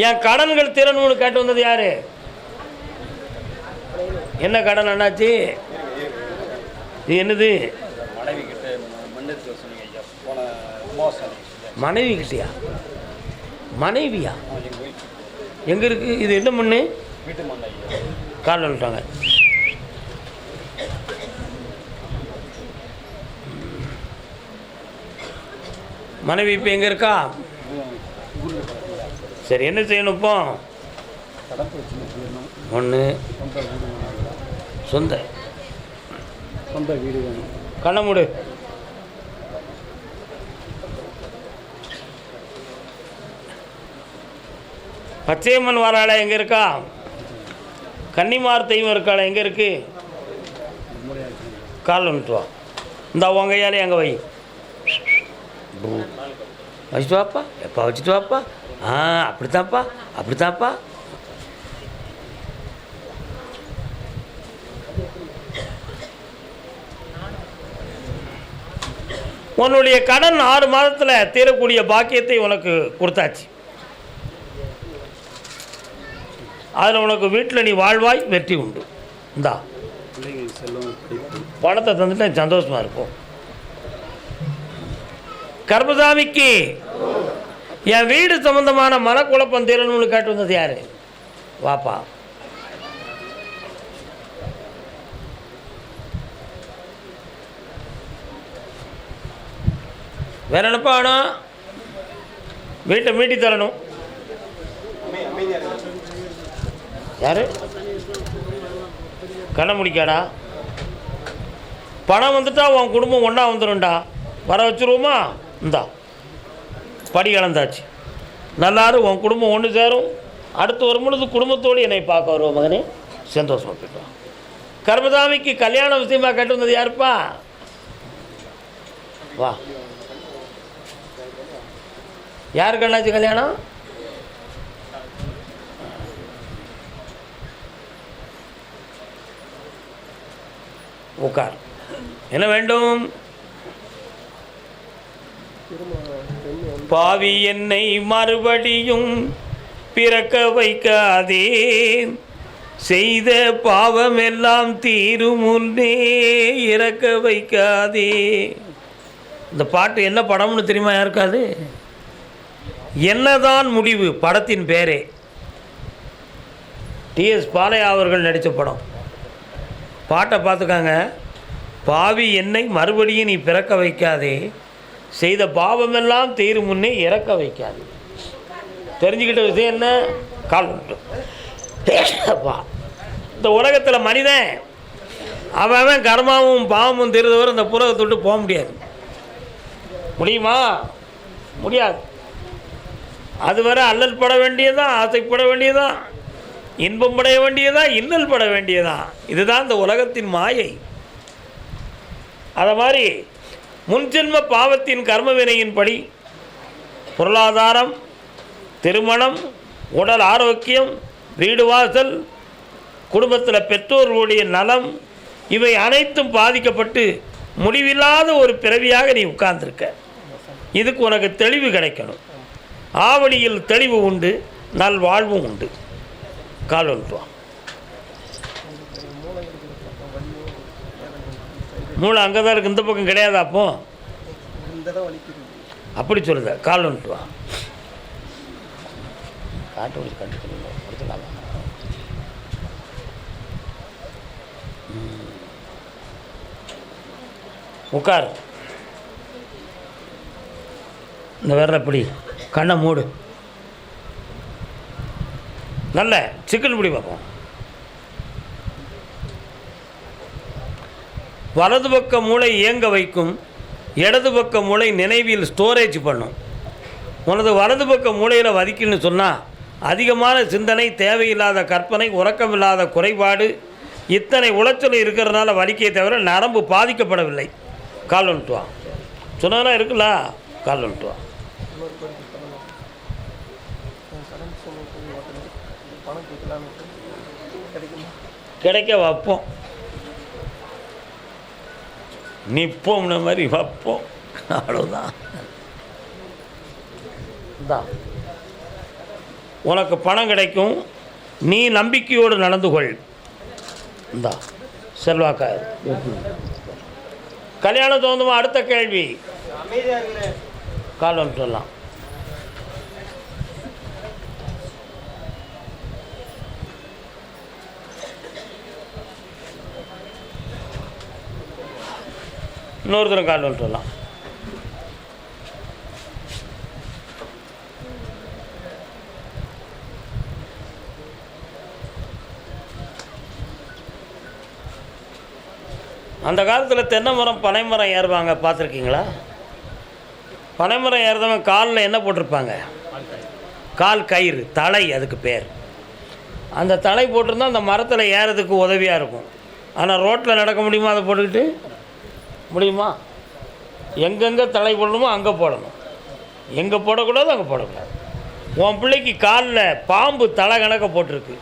என் கடன்கள் தீரணும்னு கேட்டு வந்தது யாரு? என்ன கடன் அண்ணாச்சி? இது என்னது? மனைவி கிட்டியா? மனைவியா? எங்கே இருக்கு இது? என்ன மண்ணு? காலில் விட்டாங்க. மனைவி இப்போ எங்கே இருக்கா? சரி, என்ன செய்யணும் இப்போ? ஒன்று சொந்த வீடு வேணும். கண்ண மூடு. பச்சையம்மன் வாராள எங்கே இருக்கா? கன்னிமார் தெய்வம் இருக்காள எங்கே இருக்கு? கால் வந்துட்டு வா. இந்த உங்க கையாலே எங்கே வை. வச்சுட்டு வாப்பா. எப்பா வச்சுட்டு வாப்பா. அப்படித்தான்ப்பா, அப்படித்தான்ப்பா. உன்னுடைய கடன் 6 மாதத்தில் தீரக்கூடிய பாக்கியத்தை உனக்கு கொடுத்தாச்சு. அதில் உனக்கு வீட்டில் நீ வாழ்வாய், வெற்றி உண்டு. இந்தா பணத்தை தந்துட்டு சந்தோஷமாக இருக்கும். கர்மசாமிக்கு என் வீடு சம்பந்தமான மனக்குழப்பம் தீரணும்னு கேட்டு வந்தது யாரு? வாப்பா. வேற என்னப்பா வேணும்? வீட்டை மீட்டி தரணும். யாரு? கண்ண முடிக்காடா. பணம் வந்துட்டா உன் குடும்பம் ஒன்றா வந்துடும்டா. வர வச்சுருவோமா? இந்தா படி கலந்தாச்சு. நல்லாரும் உன் குடும்பம் ஒன்று சேரும். அடுத்து வரும் பொழுது குடும்பத்தோடு என்னை பார்க்க வருவோம் மகனே. சந்தோஷமாக போய்ட்டு. கர்மசாமிக்கு கல்யாண விஷயமா கேட்டு வந்தது யாருப்பா? வா. யாருக்கு அண்ணாச்சு கல்யாணம்? உட்கார். என்ன வேண்டும்? பாவி என்னை மறுபடியும் பிறக்க வைக்காதே, செய்த பாவம் எல்லாம் தீரும் முன்னே இறக்க வைக்காதே. இந்த பாட்டு என்ன படம்னு தெரியுமா யாருக்காது? என்னதான் முடிவு படத்தின் பேரே. டிஎஸ் பாலையா அவர்கள் நடித்த படம். பாட்டை பார்த்துக்காங்க. பாவி என்னை மறுபடியும் நீ பிறக்க வைக்காதே, செய்த பாவமெல்லாம் தீரும் முன்னே இறக்க வைக்காது. தெரிஞ்சுக்கிட்ட விஷயம் என்ன? கால் விட்டுப்பா. இந்த உலகத்தில் மனிதன் அவன் கர்மாவும் பாவமும் தெரிந்தவரை இந்த புலகத்தை விட்டு போக முடியாது. முடியுமா? முடியாது. அதுவரை அல்லல் பட வேண்டியதான், ஆசைப்பட வேண்டியதான், இன்பம் படைய வேண்டியதான், இன்னல் பட வேண்டியதான். இதுதான் இந்த உலகத்தின் மாயை. அதை மாதிரி முன்ஜென்ம பாவத்தின் கர்ம வினையின்படி பொருளாதாரம், திருமணம், உடல் ஆரோக்கியம், வீடு வாசல், குடும்பத்தில் பெற்றோர்களுடைய நலம், இவை அனைத்தும் பாதிக்கப்பட்டு முடிவில்லாத ஒரு பிறவியாக நீ உட்கார்ந்துருக்க. இதுக்கு உனக்கு தெளிவு கிடைக்கணும். ஆவடியில் தெளிவு உண்டு, நல்வாழ்வும் உண்டு. கால் வந்துட்டுவான். மூளை அங்கே தான் இருக்குது, இந்த பக்கம் கிடையாதா? அப்போ அப்படி சொல்லுத. கால் வந்துட்டுவான். காட்டு வச்சு கண்டுக்கலாமா? உட்கார். இந்த விரல பிடி. கண்ணை மூடு. நல்ல சிக்கன் பிடி பார்ப்போம். வலது பக்க மூளை இயங்க வைக்கும், இடது பக்க மூளை நினைவில் ஸ்டோரேஜ் பண்ணும். உனது வலது பக்க மூளையில் வதிக்குன்னு சொன்னால் அதிகமான சிந்தனை, தேவையில்லாத கற்பனை, உறக்கமில்லாத குறைபாடு, இத்தனை உளைச்சல் இருக்கிறதுனால வலிக்கையை தவிர நரம்பு பாதிக்கப்படவில்லை. கால் வந்துட்டுவான். சொன்னதெல்லாம் இருக்குல்ல? கால் வந்துட்டுவான். கிடைக்க வைப்போம், நிற்போம்ன மாதிரி வைப்போம். அவ்வளோதான். உனக்கு பணம் கிடைக்கும், நீ நம்பிக்கையோடு நடந்து கொள். இந்தா செல்வாக்கா. கல்யாணம் தோந்துமா? அடுத்த கேள்வி. கால் வந்துட்டு வரலாம். இன்னொருத்தரும் கால் வந்துட்டு வரலாம். அந்த காலத்தில் தென்னை மரம் பனை மரம் ஏறுவாங்க, பார்த்துருக்கீங்களா? பனை மரம் ஏறுறவங்க காலில் என்ன போட்டிருப்பாங்க? கால் கயிறு, தலை அதுக்கு பேர். அந்த தலை போட்டிருந்தால் அந்த மரத்தில் ஏறதுக்கு உதவியாக இருக்கும். ஆனால் ரோட்டில் நடக்க முடியுமா? அதை போட்டுக்கிட்டு முடியுமா? எங்கெங்கே தலை போடணுமோ அங்கே போடணும், எங்கே போடக்கூடாது அங்கே போடக்கூடாது. உன் பிள்ளைக்கு காலில் பாம்பு தலை கணக்க போட்டிருக்கு.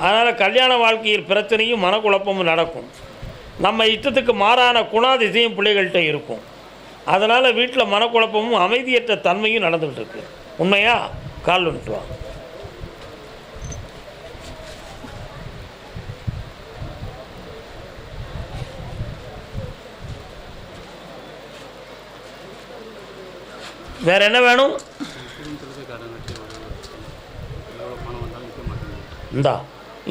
அதனால் கல்யாண வாழ்க்கையில் பிரச்சனையும் மனக்குழப்பமும் நடக்கும். நம்ம இஷ்டத்துக்கு மாறான குணாதிசயம் பிள்ளைகள்கிட்ட இருக்கும். அதனால் வீட்டில் மனக்குழப்பமும் அமைதியற்ற தன்மையும் நடந்துகிட்டு இருக்கு. உண்மையா? கால் வந்துட்டு வா. வேற என்ன வேணும்? இந்தா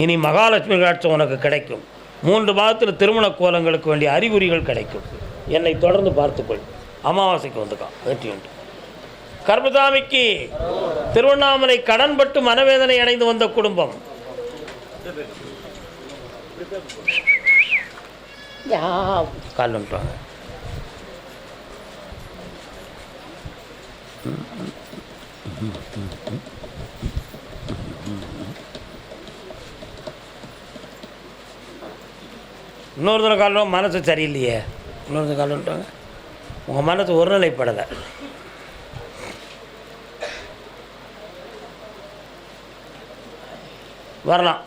இனி மகாலட்சுமி காட்சி உனக்கு கிடைக்கும். 3 மாதத்தில் திருமண கோலங்களுக்கு வேண்டிய அறிகுறிகள் கிடைக்கும். என்னை தொடர்ந்து பார்த்துக்கொள். அமாவாசைக்கு வந்துக்கான் வெற்றி உண்டு. கர்மசாமிக்கு திருவண்ணாமலை கடன்பட்டு மனவேதனை அடைந்து வந்த குடும்பம். கால் வந்துட்டாங்க. இன்னொருத்தர காலம் மனசு சரியில்லையே. இன்னொருத்தர காலம் வந்துட்டாங்க. உங்கள் மனசு ஒருநிலைப்படலை. வரலாம்.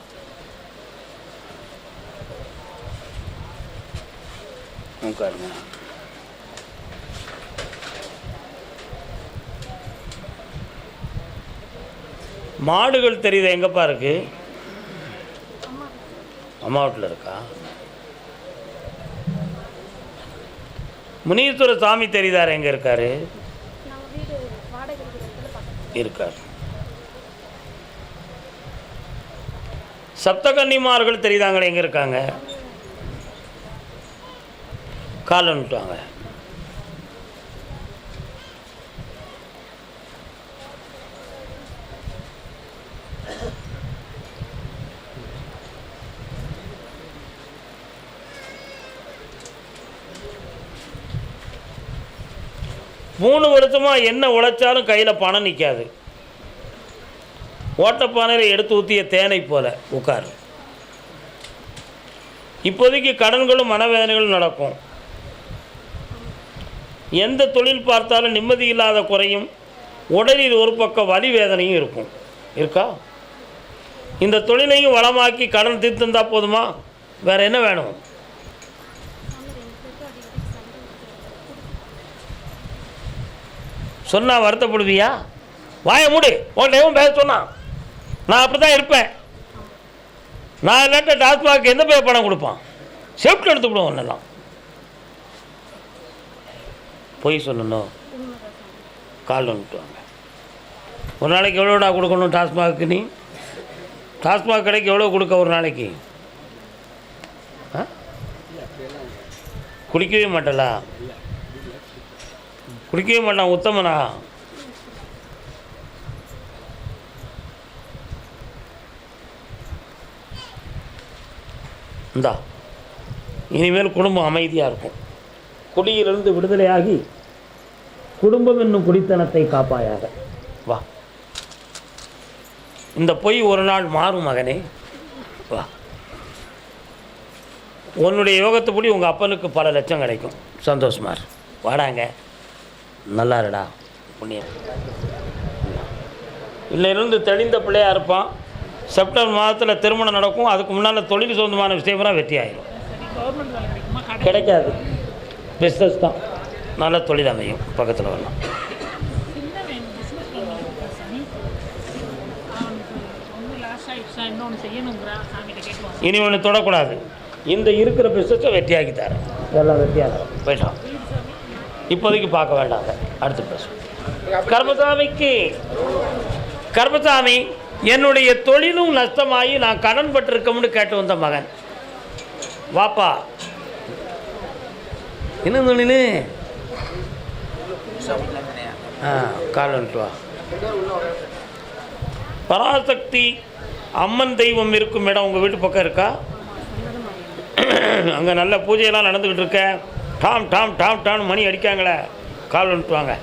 உட்காருங்க. மாடுகள் தெரியுது எங்கப்பா இருக்கு? அம்மா வீட்டில் இருக்கா? முனீஸ்வர சாமி தெரியுதார்? எங்கே இருக்காரு? இருக்கார். சப்தகன்னிமார்கள் தெரியுதாங்களே, எங்கே இருக்காங்க? கால் வந்துட்டாங்க. மூணு வருஷமாக என்ன உழைச்சாலும் கையில் பணம் நிற்காது. ஓட்டப்பானையில் எடுத்து ஊற்றிய தேனை போல உட்கார். இப்போதைக்கு கடன்களும் மனவேதனைகளும் நடக்கும். எந்த தொழில் பார்த்தாலும் நிம்மதி இல்லாத குறையும், உடலில் ஒரு பக்கம் வலி வேதனையும் இருக்கும். இருக்கா? இந்த தொழிலையும் வளமாக்கி கடன் தீர்த்திருந்தா போதுமா? வேறு என்ன வேணும்? சொன்னால் வருத்தப்படுவியா? வாயை மூடு. உன்னையும் பேச சொன்னான். நான் அப்படி தான் இருப்பேன். நான் இல்லாட்ட டாஸ்மாக் எந்த பேர் பணம் கொடுப்பான்? சேஃப்டி எடுத்துக்கிடுவோம். ஒன்றெல்லாம் பொய் சொல்லணும். கால் வந்துட்டுவாங்க. ஒரு நாளைக்கு எவ்வளோடா கொடுக்கணும் டாஸ்மாக்கு? நீ டாஸ்மாக் கடைக்கு எவ்வளோ கொடுக்க ஒரு நாளைக்கு? குடிக்கவே மாட்டலா? குடிக்கவே மாட்டான். உத்தமனா? இந்தா இனிமேல் குடும்பம் அமைதியாக இருக்கும். குடியிலிருந்து விடுதலையாகி குடும்பம் என்னும் குடித்தனத்தை காப்பாயாக. வா. இந்த பொய் ஒரு நாள் மாறும் மகனே. வா. உன்னுடைய யோகத்தைப்படி உங்கள் அப்பனுக்கு பல லட்சம் கிடைக்கும். சந்தோஷமா இரு. வாடாங்க. நல்லா இருடா. புண்ணியம் இல்லைருந்து தெளிந்த பிள்ளையாக இருப்பான். செப்டம்பர் மாதத்தில் திருமணம் நடக்கும். அதுக்கு முன்னால் தொழில் சொந்தமான விஷயம்லாம் வெற்றி ஆகிடும். கிடைக்காது. பிஸ்னஸ் தான். நல்ல தொழில் அமையும். பக்கத்தில் வரலாம். இனி ஒன்று தொடக்கூடாது. இந்த இருக்கிற பிஸ்னஸை வெட்டியாக்கி தரேன். எல்லாம் வெட்டியாக போயிட்டோம். இப்போதைக்கு பார்க்க வேண்டாங்க. அடுத்த பிரச்சனை கர்மசாமி என்னுடைய தொழிலும் நஷ்டமாகி நான் கடன் பட்டிருக்கோம்னு கேட்டு வந்த மகன். வாப்பா என்ன தொழில்? காலன்ட்டு வா. பராசக்தி அம்மன் தெய்வம் இருக்கும் இடம் உங்கள் வீட்டு பக்கம் இருக்கா? அங்கே நல்ல பூஜையெல்லாம் நடந்துக்கிட்டு இருக்க. டாம் டாம் டாம் டாம் மணி அடிக்காங்களே, கால் வந்துட்டு வாங்க.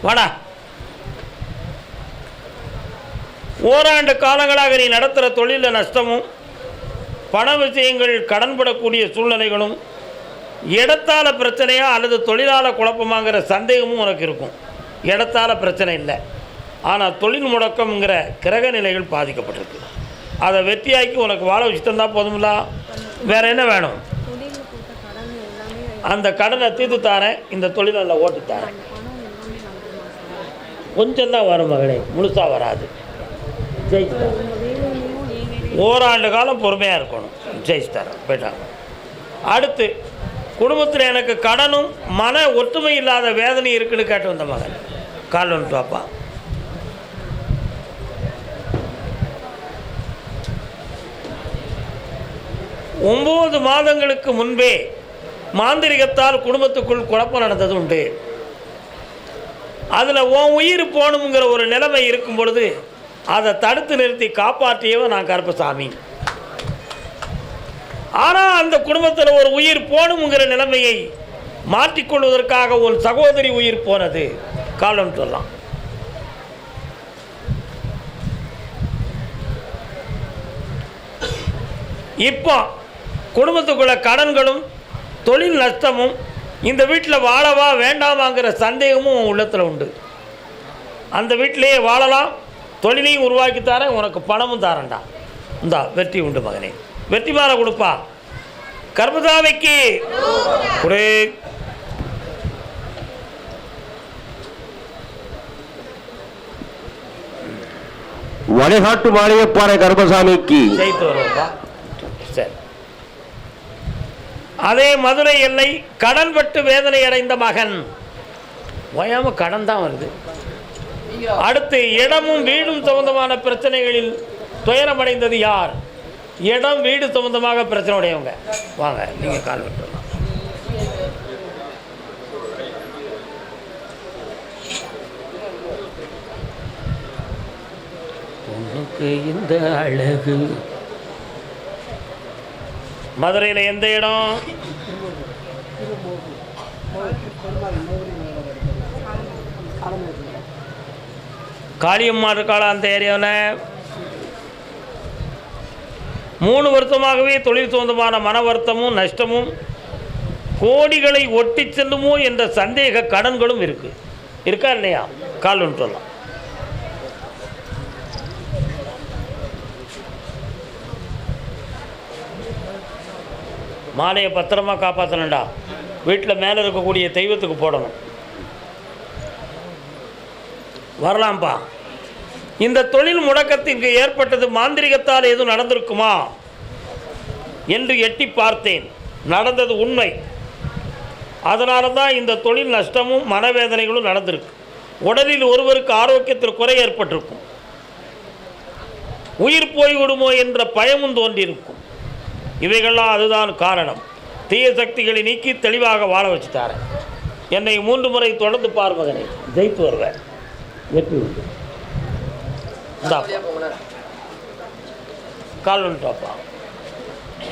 வாடா. ஓராண்டு காலங்களாக நீ நடத்துகிற தொழிலில் நஷ்டமும் பண விஷயங்கள் கடன்படக்கூடிய சூழ்நிலைகளும் இடத்தால பிரச்சனையா அல்லது தொழிலாள குழப்பமாங்கிற சந்தேகமும் உனக்கு இருக்கும். இடத்தால பிரச்சனை இல்லை, ஆனால் தொழில் முடக்கம்ங்கிற கிரக நிலைகள் பாதிக்கப்பட்டிருக்கு. அதை வெற்றியாக்கி உனக்கு வாழ வச்சு தந்தால் போதுமில்ல, வேற என்ன வேணும்? அந்த கடனை தீர்த்து தாரேன், இந்த தொழிலில் ஓட்டு தாரேன். கொஞ்சம் தான் வரும் மகளே, முழுசாக வராது. ஜெயிச்சு ஓராண்டு காலம் பொறுமையாக இருக்கணும். ஜெயிச்சு தரேன் போயிட்டாங்க. அடுத்து குடும்பத்தில் எனக்கு கடனும் மன ஒற்றுமை இல்லாத வேதனை இருக்குன்னு கேட்டு வந்த மகன். கால் வந்துட்டு வாப்பா. ஒம்பது மாதங்களுக்கு முன்பே மாந்திரிகத்தால் குடும்பத்துக்குள் குழப்பம் நடந்தது உண்டு. அதில் உன் உயிர் போகணுங்கிற ஒரு நிலைமை இருக்கும் பொழுது அதை தடுத்து நிறுத்தி காப்பாற்றியவன் நான் கருப்பசாமி. ஆனால் அந்த குடும்பத்தில் ஒரு உயிர் போகணுங்கிற நிலைமையை மாற்றிக்கொள்வதற்காக ஒரு சகோதரி உயிர் போனது. காலம் சொல்லலாம். இப்போ குடும்பத்துக்குள்ள கடன்களும் தொழில் நஷ்டமும் இந்த வீட்டில் வாழவா வேண்டாமாங்கிற சந்தேகமும் உள்ளத்தில் உண்டு. அந்த வீட்டிலேயே வாழலாம், தொழிலையும் உருவாக்கி தரேன், உனக்கு பணமும் தரேன்டா. இந்தா வெற்றி உண்டு மகனே, வெற்றி மாலை கொடுப்பா. கர்மசாமிக்கு குடே. வழிகாட்டு மாளிகைப்பாறை கர்மசாமிக்கு ஜெயித்து வருவோம்ப்பா. சரி. அதே மதுரை எல்லை கடன் பட்டு வேதனை அடைந்த மகன். ஓயாம கடன் தான் வருது. அடுத்து இடமும் வீடும் சம்பந்தமான பிரச்சனைகளில் துயரமடைந்தது யார்? இடம் வீடு சம்பந்தமாக பிரச்சனை உடையவங்க. வாங்க, நீங்கள் கால் விட்டுலாம். உனக்கு இந்த அழகு. மதுரையில் எந்த இடம்? காளியம்மா இருக்காளா அந்த ஏரியாவில்? 3 வருஷமாகவே தொழில் சொந்தமான மன வருத்தமும் நஷ்டமும் கோடிகளை ஒட்டி செல்லுமோ என்ற சந்தேக கடன்களும் இருக்கா இல்லையா? கால் ஒன்று சொல்லலாம். மாலையை பத்திரமா காப்பாற்றணும்டா. வீட்டில் மேலே இருக்கக்கூடிய தெய்வத்துக்கு போடணும். வரலாம்ப்பா. இந்த தொழில் முடக்கத்திற்கு ஏற்பட்டது மாந்திரிகத்தால் எதுவும் நடந்திருக்குமா என்று எட்டி பார்த்தேன். நடந்தது உண்மை. அதனால தான் இந்த தொழில் நஷ்டமும் மனவேதனைகளும் நடந்திருக்கு. உடலில் ஒருவருக்கு ஆரோக்கியத்தில் குறை ஏற்பட்டிருக்கும். உயிர் போய்விடுமோ என்ற பயமும் தோன்றியிருக்கும். இவைகள்லாம் அதுதான் காரணம். தீய சக்திகளை நீக்கி தெளிவாக வாழ வச்சு தாரேன். என்னை 3 முறை தொடர்ந்து பார் மகனை, ஜெயித்து வருவேன். வெற்றி உண்டு. கால் வந்துட்டாப்பா.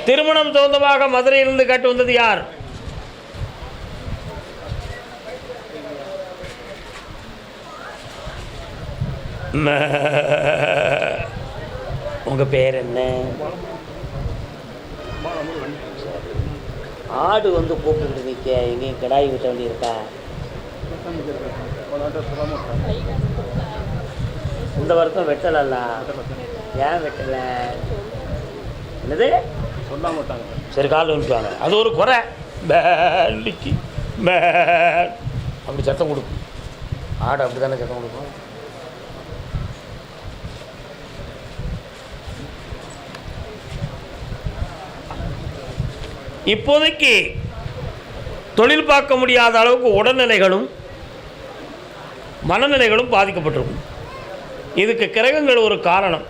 திருமணம் சொந்தமாக மதுரையிலிருந்து கேட்டு வந்தது யார்? உங்க பேர் என்ன? ஆடு வந்து கூப்பிட்டு நிற்க எங்கேயும் கிடாய் விட்ட வேண்டி இருக்கா? இந்த வருஷம் வெட்டலல்ல, ஏன் வெட்டலை? என்னது சொல்ல மாட்டாங்க. சரி, கால் வந்துட்டாங்க. அது ஒரு குறை. பேலிக்கு மே அப்படி சத்தம் கொடுக்கும். ஆடு அப்படி தானே சத்தம் கொடுக்கும். இப்போதைக்கு தொழில் பார்க்க முடியாத அளவுக்கு உடல்நிலைகளும் மனநிலைகளும் பாதிக்கப்பட்டிருக்கும். இதுக்கு கிரகங்கள் ஒரு காரணம்.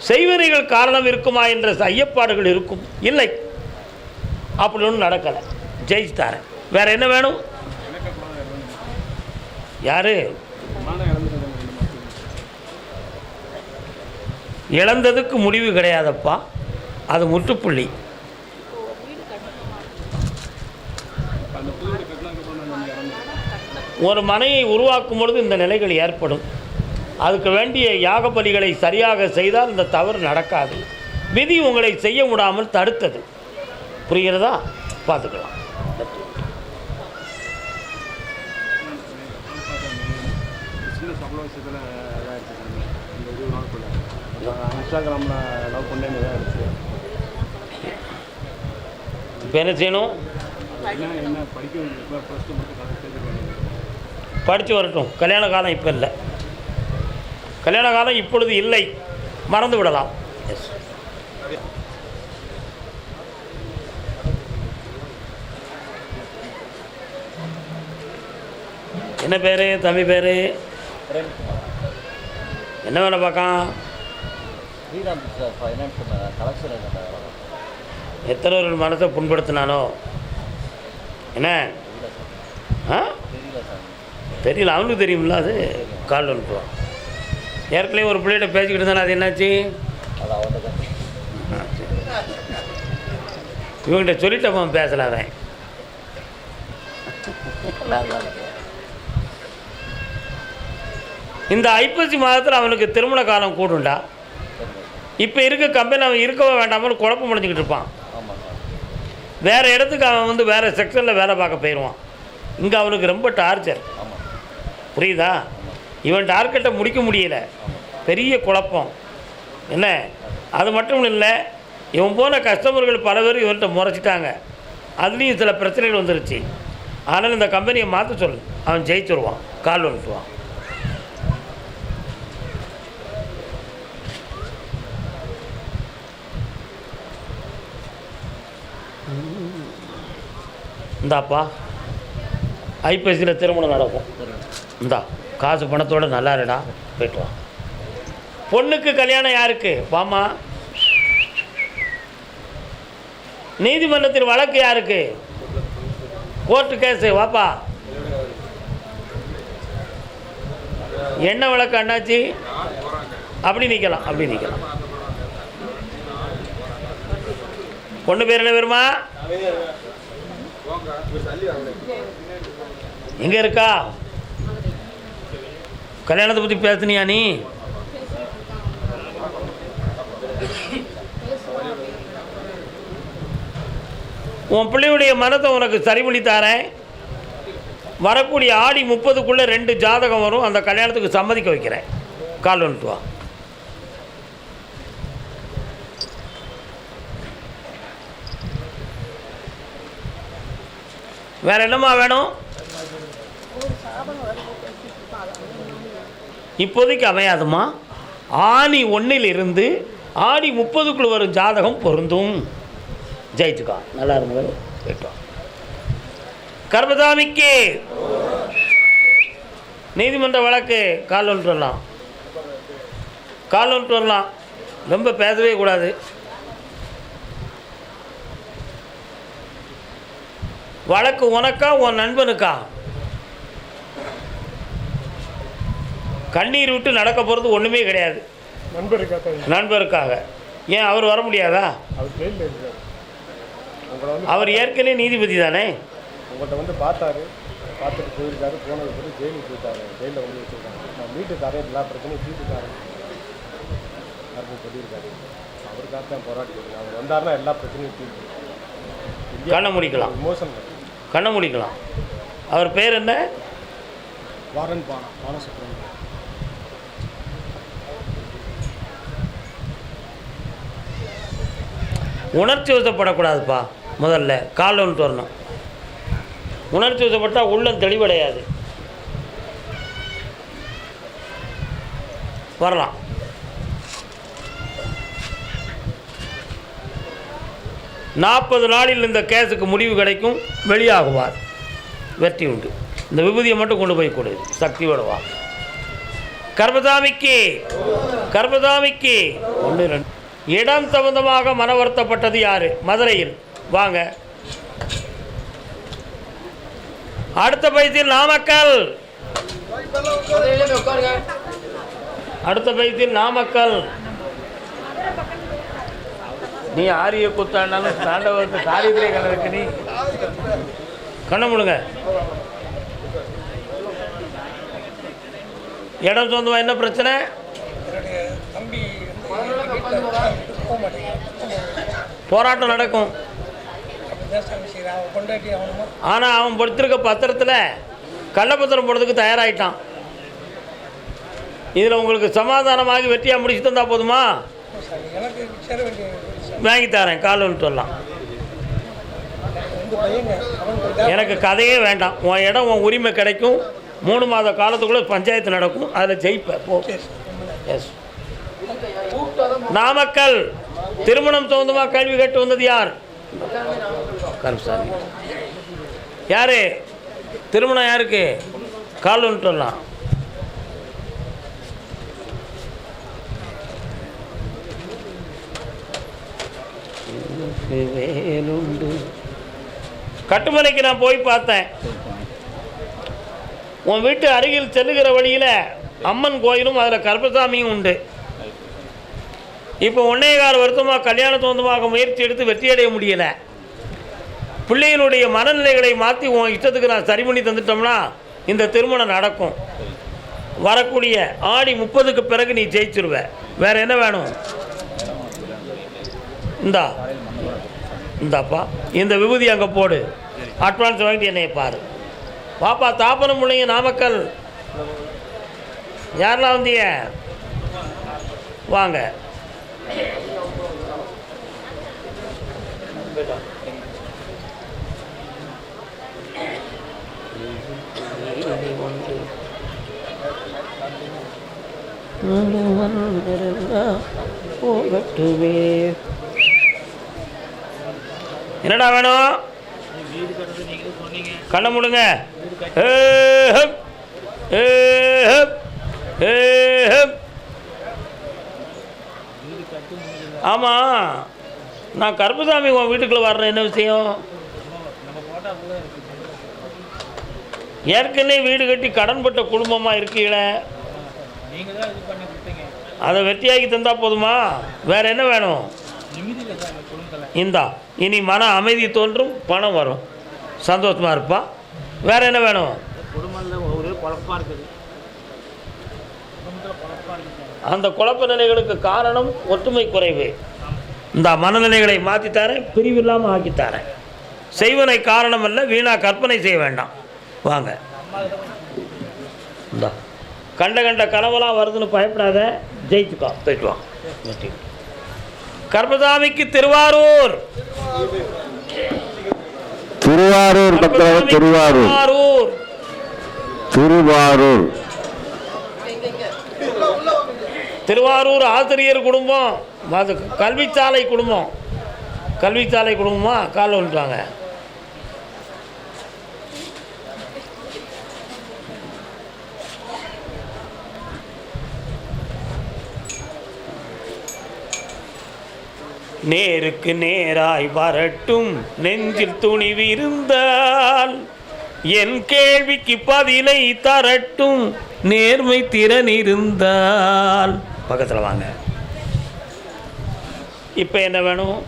செய்வனைகள் காரணம் இருக்குமா என்ற ஐயப்பாடுகள் இருக்கும். இல்லை, அப்படி ஒன்றும் நடக்கலை. ஜெயிச்சுத்தாரேன். வேறு என்ன வேணும்? யார் இழந்ததுக்கு முடிவு கிடையாதப்பா, அது முற்றுப்புள்ளி. ஒரு மனையை உருவாக்கும் பொழுது இந்த நிலைகள் ஏற்படும். அதுக்கு வேண்டிய யாக பலிகளை சரியாக செய்தால் இந்த தவறு நடக்காது. விதி உங்களை செய்ய விடாமல் தடுத்தது. புரிகிறதா? பார்த்துக்கலாம். இப்போ என்ன செய்யணும்? படித்து வரட்டும். கல்யாண காலம் இப்போ இல்லை. கல்யாண காலம் இப்பொழுது இல்லை, மறந்து விடலாம். எஸ். என்ன பேர்? தம்பி பேர் என்ன வேலை பார்க்கான்? எத்தனை ஒரு மனசை புண்படுத்தினானோ என்ன? ஆ தெரியல, அவனுக்கு தெரியுமில்ல. அது கால் அனுப்புவான். ஏற்கனவே ஒரு பிள்ளைகிட்ட பேசிக்கிட்டு இருந்தானே, அது என்னாச்சு? இவங்கிட்ட சொல்லிட்டப்ப பேசல. அவன் இந்த ஐப்பசி மாதத்தில் அவனுக்கு திருமண காலம் கூடுண்டா. இப்போ இருக்க கம்பெனி அவன் இருக்கவே வேண்டாமல் குழப்பம் முடிஞ்சுக்கிட்டு இருப்பான். வேறு இடத்துக்கு அவன் வேறு செக்ஷனில் வேலை பார்க்க போயிடுவான். இங்கே அவனுக்கு ரொம்ப டார்ச்சர். புரியுதா? இவன் டார்கெட்டை முடிக்க முடியலை. பெரிய குழப்பம். என்ன, அது மட்டும் இல்லை, இவன் போன கஸ்டமர்கள் பல பேர் இவன்கிட்ட முறைச்சிட்டாங்க. அதுலேயும் சில பிரச்சனைகள் வந்துருச்சு. அதனால் இந்த கம்பெனியை மாற்ற சொல்லு. அவன் ஜெயிச்சுருவான். கால் வந்துடுவான். இந்தாப்பா, ஐப்பசியில் திருமணம் நடக்கும். இந்தா காசு பணத்தோடு நல்லா இருடா, போய்ட்டு வா. பொண்ணுக்கு கல்யாணம் யாருக்கு? வாமா. நீதிமன்றத்தில் வழக்கு யாருக்கு? Court case. வாப்பா. என்ன வழக்கு அண்ணாச்சி? அப்படி நிற்கலாம், அப்படி நிற்கலாம். பொண்ணு பேர் என்ன பேருமா? எங்கே இருக்கா? கல்யாணத்தை பற்றி பேசுனியா நீ? உன் பிள்ளையுடைய மனத்தை உனக்கு சரி பண்ணி தரேன். வரக்கூடிய ஆடி 30க்குள்ளே 2 ஜாதகம் வரும். அந்த கல்யாணத்துக்கு சம்மதிக்க வைக்கிறேன். கால் வந்துட்டு வா. வேறு என்னம்மா வேணும்? இப்போதைக்கு அமையாதுமா. ஆனி 1 ஆடி 30க்குள் வரும் ஜாதகம் பொருந்தும். ஜெயிச்சுக்கா. நல்லா இருங்க. கேட்டோம். கர்மசாமிக்கு நீதிமன்ற வழக்கு. கால் வந்துட்டு வரலாம். கால் வந்துட்டு வரலாம். ரொம்ப பேசவே கூடாது. வழக்கு உனக்கா உன் நண்பனுக்கா? கண்ணீர் விட்டு நடக்க போகிறது ஒன்றுமே கிடையாது. நண்பருக்காக. ஏன் அவர் வர முடியாதா? அவர் ஏற்கனவே நீதிபதி தானே. உங்கள்கிட்ட பார்த்தாரு, பார்த்துட்டு போயிருக்காரு. போனது பிறகு ஜெயிலுக்கு போயிட்டாரு. ஜெயிலில் வச்சுருக்காங்க. நான் வீட்டுக்காரே எல்லா பிரச்சனையும் தீர்த்துக்காரு அப்படின்னு சொல்லியிருக்காரு. அவருக்காக தான் போராடி. அவர் வந்தாருன்னா எல்லா பிரச்சனையும் தீர்த்து கண்ணை முடிக்கலாம். மோசம் கண்ணை முடிக்கலாம். அவர் பேர் என்ன? வாரன் பாலசுப்ரமணியம். உணர்ச்சி வசப்படக்கூடாதுப்பா. முதல்ல கால் வந்துட்டு வரணும். உணர்ச்சி வசப்பட்டால் உள்ளம் தெளிவடையாது. வரலாம். நாற்பது நாளில் இந்த கேஸுக்கு முடிவு கிடைக்கும், வெளியாகுவார், வெற்றி உண்டு. இந்த விபூதியை மட்டும் கொண்டு போய் கொடு, சக்தி விடுவா. கர்மசாமிக்கு கர்மசாமிக்கு 1 2. இடம் சம்பந்தமாக மன வருத்தப்பட்டது யாரு? மதுரையில். வாங்க. அடுத்த பைத்தில் நாமக்கல். அடுத்த பைத்தில் நாமக்கல். நீ ஆரிய குத்தாண்டாலும் தாண்டவத்தை காரியத்திலே கலருக்கு. நீ கண்ண முழுங்க. இடம் சொந்தமாக என்ன பிரச்சனை? போராட்டம் நடக்கும். ஆனால் அவன் படுத்திருக்க பத்திரத்தில் கள்ளப்பத்திரம் போடுறதுக்கு தயாராகிட்டான். இதில் உங்களுக்கு சமாதானமாகி வெற்றியாக முடிச்சு தந்தா போதுமா? வாங்கி தரேன், கால் வந்துட்டு வரலாம். எனக்கு கதையே வேண்டாம். உன் இடம், உன் உரிமை கிடைக்கும். 3 மாத காலத்துக்குள்ளே பஞ்சாயத்து நடக்கும், அதில் ஜெயிப்பேன். போ. எஸ். நாமக்கல். திருமணம் சம்பந்தமாக கேள்வி கேட்டு வந்தது யார்? கருப்சாமி. யாரு? திருமணம் யாருக்கு? கால் வந்துட்டு வரலாம். வேலுண்டு. கட்டுமலைக்கு நான் போய் பார்த்தேன். உன் வீட்டு அருகில் செல்லுகிற வழியில் அம்மன் கோயிலும் அதில் கருப்பசாமியும் உண்டு. இப்போ 1.25 வருஷமாக கல்யாண சொந்தமாக முயற்சி எடுத்து வெற்றியடைய முடியலை. பிள்ளைகளுடைய மனநிலைகளை மாற்றி உன் இஷ்டத்துக்கு நான் சரி பண்ணி தந்துட்டோம்னா இந்த திருமணம் நடக்கும். வரக்கூடிய ஆடி 30க்கு பிறகு நீ ஜெயிச்சிருவ. வேறு என்ன வேணும்? இந்தாப்பா, இந்த விபூதி அங்கே போடு. அட்வான்ஸ் வாங்கிட்டு என்னைய பாரு. பாப்பா தாப்பனம் பிள்ளைங்க நாமக்கல். யாரெல்லாம் வந்தீங்க? வாங்க. போகட்டுவே. என்னடா வேணும்? கண்ணை மூடுங்க. ஆமாம், நான் கருப்பசாமி உன் வீட்டுக்குள்ளே வர்றேன். என்ன விஷயம்? ஏற்கனவே வீடு கட்டி கடன்பட்ட குடும்பமாக இருக்கீங்களே, அதை வெற்றியாக்கி தந்தா போதுமா? வேற என்ன வேணும்? இந்தா, இனி மன அமைதி தோன்றும், பணம் வரும், சந்தோஷமாக இருப்பா. வேற என்ன வேணும்? அந்த குழப்ப நிலைகளுக்கு காரணம் ஒற்றுமை குறைவு. இந்த மனநிலைகளை மாற்றித்தாரேன், பிரிவில்லாமல் ஆக்கித்தாரேன். செய்வனை காரணம் அல்ல, வீணா கற்பனை செய்ய வேண்டாம். வாங்க. இந்தா, கண்ட கண்ட கனவெல்லாம் வருதுன்னு பயப்படாத, ஜெயிச்சுக்கோ. போயிட்டு வா. கர்மசாமிக்கு திருவாரூர். திருவாரூர் பக்கம். திருவாரூர். திருவாரூர். திருவாரூர் ஆசிரியர் குடும்பம், அது கல்விச்சாலை குடும்பம். கல்விச்சாலை குடும்பமா? கால் வந்துட்டாங்க. நேருக்கு நேராய் வரட்டும், நெஞ்சில் துணிவு இருந்தால் என் கேள்விக்கு பதிலை தரட்டும், நேர்மை திறன் இருந்தால். பக்கத்தில் வாங்க. இப்போ என்ன வேணும்?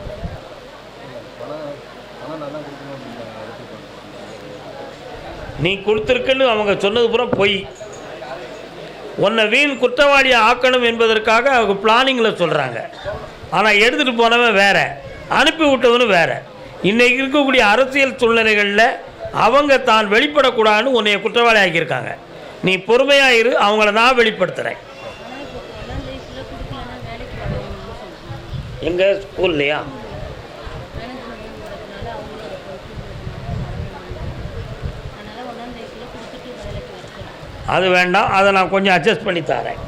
நீ கொடுத்துருக்குன்னு அவங்க சொன்னது பூரா பொய். உன்னை வீண் குற்றவாளியை ஆக்கணும் என்பதற்காக அவங்க பிளானிங்கில் சொல்கிறாங்க. ஆனால் எடுத்துகிட்டு போனவன் வேறு, அனுப்பி விட்டவனு வேறு. இன்றைக்கி இருக்கக்கூடிய அரசியல் சூழ்நிலைகளில் அவங்க தான் வெளிப்படக்கூடாதுன்னு உன்னைய குற்றவாளி ஆக்கியிருக்காங்க. நீ பொறுமையாக இரு, அவங்கள நான் வெளிப்படுத்துகிறேன். எங்கள் ஸ்கூல்லையா? அது வேண்டாம், அதை நான் கொஞ்சம் அட்ஜஸ்ட் பண்ணி தரேன்.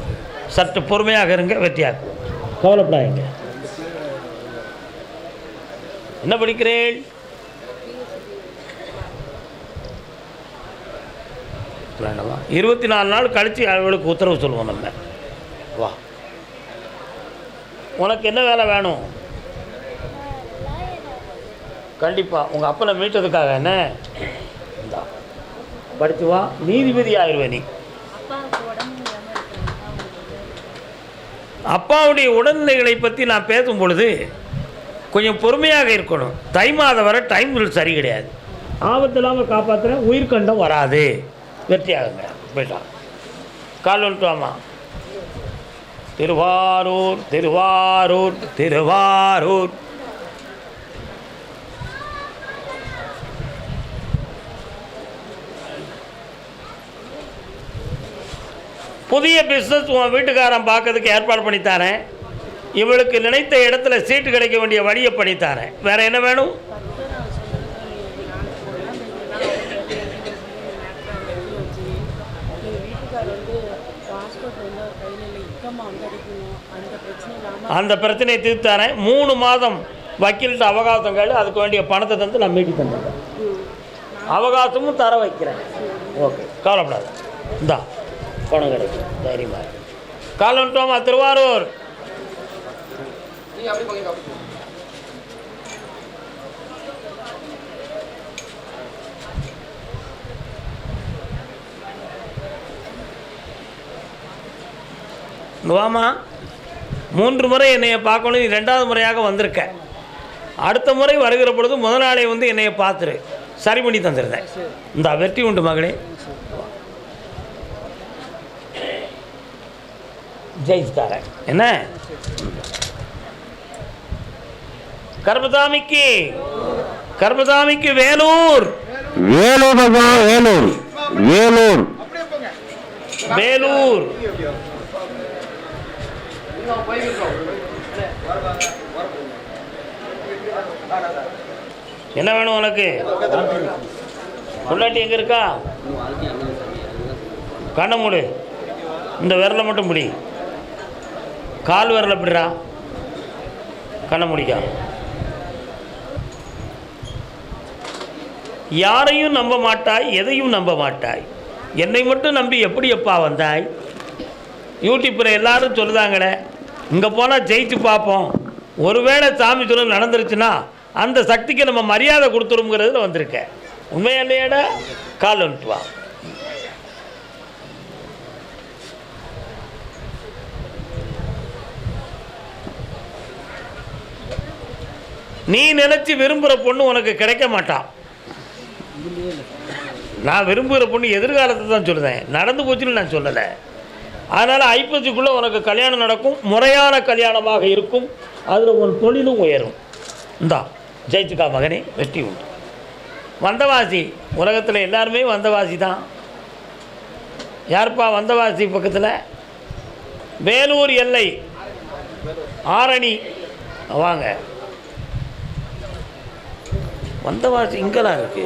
சற்று பொறுமையாக இருங்க, வெற்றியாக்குவோம். கவலைப்படாதீங்க. என்ன படிக்கிறேன்? வேண்டாமா? 24 நாள் கழித்து அவளுக்கு உத்தரவு சொல்லுவோம் நம்ம. வா, உனக்கு என்ன வேலை வேணும்? கண்டிப்பாக உங்கள் அப்பனை மீட்டதுக்காக என்ன இந்தா படித்து வா, நீதிபதி ஆயிடுவேன். நீ அப்பாவுடைய உடல்நிலைகளை பற்றி நான் பேசும் பொழுது கொஞ்சம் பொறுமையாக இருக்கணும். தை மாதம் வர டைம் சரி கிடையாது. ஆபத்து இல்லாமல் காப்பாற்றுறேன், உயிர்கண்டம் வராது. வெற்றியாகுங்க. போயிட்டான். கால் வந்துட்டு வாமா. திருவாரூர் திருவாரூர் திருவாரூர். புதிய பிஸ்னஸ் உன் வீட்டுக்காரன் பார்க்கறதுக்கு ஏற்பாடு பண்ணித்தாரேன். இவளுக்கு நினைத்த இடத்துல சீட்டு கிடைக்க வேண்டிய வழியை பண்ணித்தாரேன். வேறு என்ன வேணும்? அந்த பிரச்சனையை தீர்த்தாரேன். 3 மாதம் வக்கீல்கிட்ட அவகாசம் கேளு, அதுக்கு வேண்டிய பணத்தை தந்து நான் மீட்டி தந்துடுறேன். அவகாசமும் தர வைக்கிறேன். ஓகே, கவலைப்படாது. இந்தா பணம் கிடைக்கும், தைரியமாக. கால் வந்துட்டோமா? திருவாரூர். வாமா. 3 முறை என்னையை பார்க்கணும். 2வது முறையாக வந்திருக்க. அடுத்த முறை வருகிற பொழுது முதல் நாளே வந்து என்னையை பார்த்துரு, சரி பண்ணி தந்துடுறேன். இந்த வெற்றி உண்டு மகளே. ஜெயிச்சுத்தாரேன். என்ன? கர்மசாமிக்கு கர்மசாமிக்கு வேலூர் வேலூர் வேலூர் வேலூர் வேலூர். என்ன வேணும் உனக்கு? பொண்டாட்டி எங்கே இருக்கா? கண்ணை மூடு. இந்த விரலை மட்டும் பிடி. கால் விரலை பிடிறா. கண்ணை முடிக்கா. யாரையும் நம்ப மாட்டாய், எதையும் நம்ப மாட்டாய். என்னை மட்டும் நம்பி எப்படி எப்பா வந்தாய்? யூடியூப்பில் எல்லாரும் சொல்லுதாங்களே, இங்கே போனால் ஜெயிச்சு பார்ப்போம், ஒருவேளை சாமி சொல்ல நடந்துருச்சுன்னா அந்த சக்திக்கு நம்ம மரியாதை கொடுத்துருங்கிறதுல வந்திருக்கேன். உண்மையா இல்லையாடா? கால் வந்துட்டு வா. நீ நினச்சி விரும்புகிற பொண்ணு உனக்கு கிடைக்க மாட்டான். நான் விரும்புகிற பொண்ணு எதிர்காலத்தை தான் சொல்லுதேன், நடந்து போச்சுன்னு நான் சொல்லலை. அதனால் ஐப்பசிக்குள்ளே உனக்கு கல்யாணம் நடக்கும், முறையான கல்யாணமாக இருக்கும். அதில் உன் தொழிலும் உயரும். இந்தா ஜெயிச்சுக்கா மகனே, வெற்றி உண்டு. வந்தவாசி, உலகத்தில் எல்லாருமே வந்தவாசி தான். யாருப்பா வந்தவாசி பக்கத்தில்? வேலூர் எல்லை ஆரணி. வாங்க. வந்தவாசி இங்கெல்லாம் இருக்கு.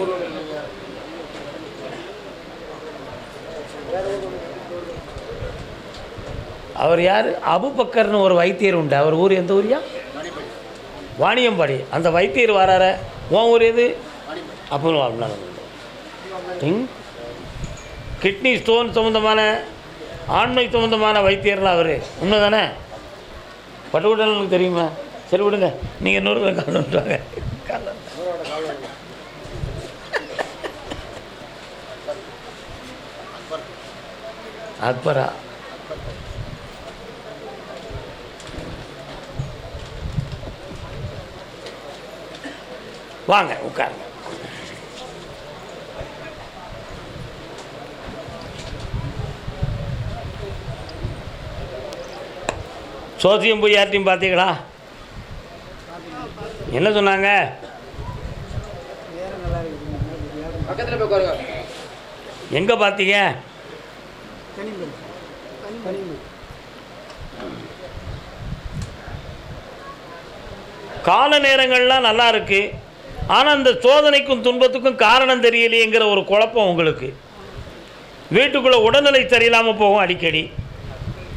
அவர் யார்? அபுபக்கர்னு ஒரு வைத்தியர் உண்டு. அவர் ஊர் எந்த ஊரியா? வாணியம்பாடி. அந்த வைத்தியர் வரார. உன் ஊர் எது? அப்படின்னு கிட்னி ஸ்டோன் சம்மந்தமான, ஆண்மை சம்மந்தமான வைத்தியர்லாம் அவர். உண்மை தானே? பட்டுக்கோட்டலுக்கு தெரியுமா? சரி விடுங்க, நீங்கள் இன்னொரு கால் வந்துட்டாங்க. அக்பரா? வாங்க உட்காருங்க. சோசியம் போய் யார்ட்டையும் பார்த்தீங்களா? என்ன சொன்னாங்க? எங்கே பார்த்தீங்க? கால நேரங்கள்லாம் நல்லா இருக்கு, ஆனால் அந்த சோதனைக்கும் துன்பத்துக்கும் காரணம் தெரியலையேங்கிற ஒரு குழப்பம் உங்களுக்கு. வீட்டுக்குள்ளே உடல்நிலை சரியில்லாமல் போகும், அடிக்கடி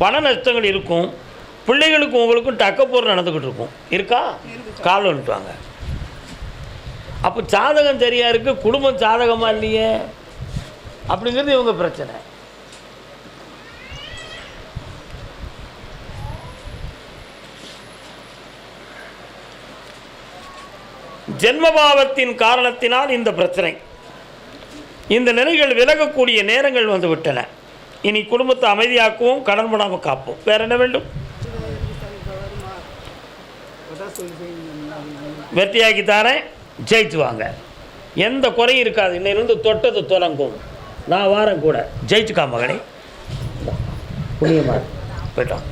பண நஷ்டங்கள் இருக்கும், பிள்ளைகளுக்கும் உங்களுக்கும் டக்கப்போர் நடந்துக்கிட்டு இருக்கும். இருக்கா? கால் வந்துட்டுவாங்க. அப்போ ஜாதகம் சரியாக இருக்குது, குடும்பம் சாதகமாக இல்லையே அப்படிங்கிறது இவங்க பிரச்சனை. ஜென்மபாவத்தின் காரணத்தினால் இந்த பிரச்சனை, இந்த நிலைகள் விலகக்கூடிய நேரங்கள் வந்து விட்டன. இனி குடும்பத்தை அமைதியாக்குவோம், கடன் படாமல் காப்போம். வேற என்ன வேண்டும்? வெற்றியாக்கி தாரேன், ஜெயிச்சு வாங்க. எந்த குறையும் இருக்காது. இன்னிலிருந்து தொட்டது தொடங்கும். நான் வாரம் கூட ஜெயிச்சுக்கா மகனே. புண்ணியமாக போயிட்டோம்.